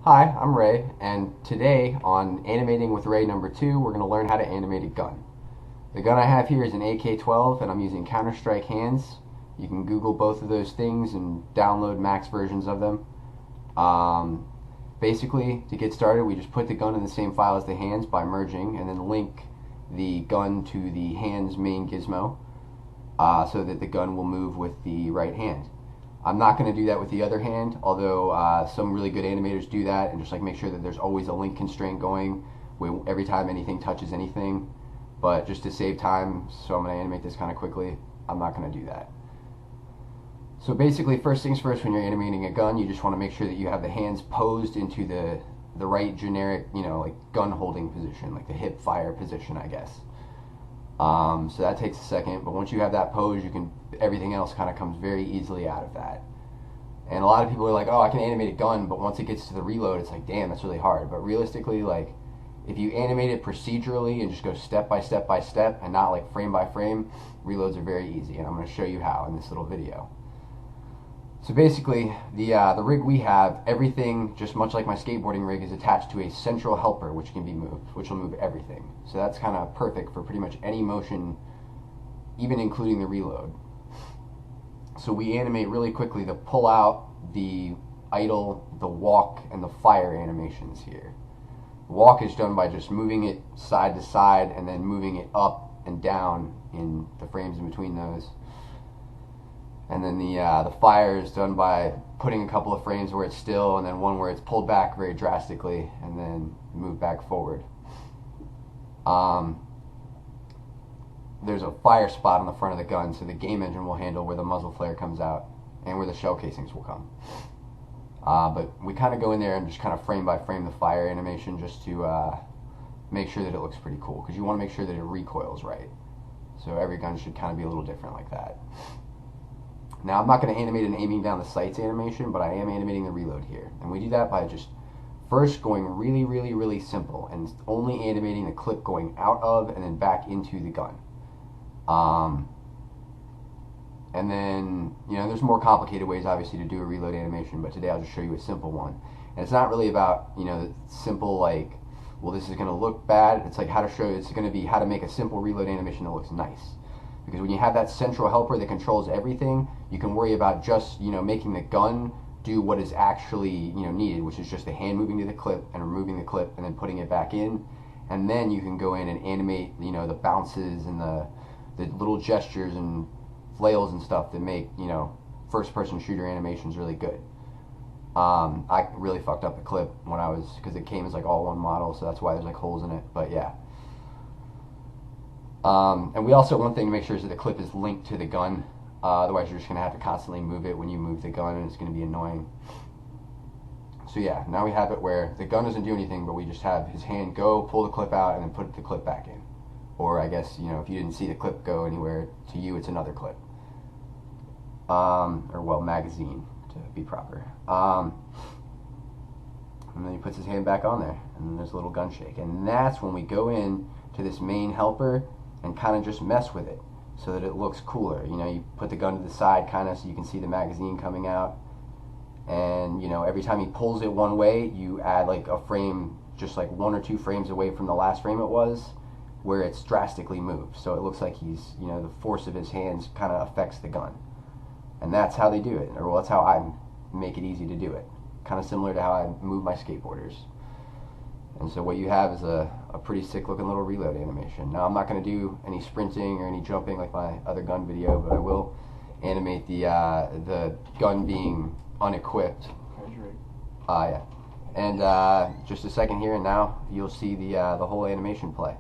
Hi, I'm Ray, and today on Animating with Ray number 2, we're going to learn how to animate a gun. The gun I have here is an AK-12, and I'm using Counter-Strike hands. You can Google both of those things and download max versions of them. Basically, to get started, we just put the gun in the same file as the hands by merging, and then link the gun to the hand's main gizmo so that the gun will move with the right hand. I'm not going to do that with the other hand, although some really good animators do that and just like make sure that there's always a link constraint going every time anything touches anything. But just to save time, so I'm going to animate this kind of quickly, I'm not going to do that. So basically, first things first, when you're animating a gun, you just want to make sure that you have the hands posed into the right generic, like gun holding position, like the hip fire position, I guess. So that takes a second, but once you have that pose, everything else kind of comes very easily out of that. And a lot of people are like, oh, I can animate a gun, but once it gets to the reload, it's like, damn, that's really hard. But realistically, like, if you animate it procedurally and just go step by step by step and not like frame by frame, reloads are very easy, and I'm going to show you how in this little video. So basically, the rig we have, everything, just much like my skateboarding rig, is attached to a central helper which can be moved, which will move everything. So that's kind of perfect for pretty much any motion, even including the reload. So we animate really quickly the pull out, the idle, the walk, and the fire animations here. The walk is done by just moving it side to side and then moving it up and down in the frames in between those. And then the fire is done by putting a couple of frames where it's still and then one where it's pulled back very drastically and then moved back forward. There's a fire spot on the front of the gun, so the game engine will handle where the muzzle flare comes out and where the shell casings will come. But we kind of go in there and just kind of frame by frame the fire animation just to make sure that it looks pretty cool, because you want to make sure that it recoils right. So every gun should kind of be a little different like that. Now, I'm not going to animate an aiming down the sights animation, but I am animating the reload here. And we do that by just first going really, really, really simple and only animating the clip going out of and then back into the gun. And then, there's more complicated ways, obviously, to do a reload animation, but today I'll just show you a simple one. And it's not really about, simple, like, well, this is going to look bad. It's like it's going to be how to make a simple reload animation that looks nice. Because when you have that central helper that controls everything, you can worry about just, making the gun do what is actually, needed, which is just the hand moving to the clip and removing the clip and then putting it back in. And then you can go in and animate, the bounces and the little gestures and flails and stuff that make, first-person shooter animations really good. I really fucked up the clip because it came as like all one model, so that's why there's like holes in it, but yeah. And we also, one thing to make sure is that the clip is linked to the gun. Otherwise, you're just going to have to constantly move it when you move the gun, and it's going to be annoying. So yeah, now we have it where the gun doesn't do anything, but we just have his hand go, pull the clip out, and then put the clip back in. Or I guess, if you didn't see the clip go anywhere, to you it's another clip. Or well, magazine, to be proper. And then he puts his hand back on there, and then there's a little gun shake. And that's when we go in to this main helper and kind of just mess with it so that it looks cooler. You put the gun to the side kind of so you can see the magazine coming out, and every time he pulls it one way, you add like a frame, just like 1 or 2 frames away from the last frame it was, where it's drastically moved, so it looks like he's, the force of his hands kind of affects the gun. And that's how they do it, or well, that's how I make it easy to do it, kind of similar to how I move my skateboarders. And so what you have is a pretty sick looking little reload animation. Now, I'm not going to do any sprinting or any jumping like my other gun video, but I will animate the gun being unequipped. Yeah. And just a second here, and now you'll see the whole animation play.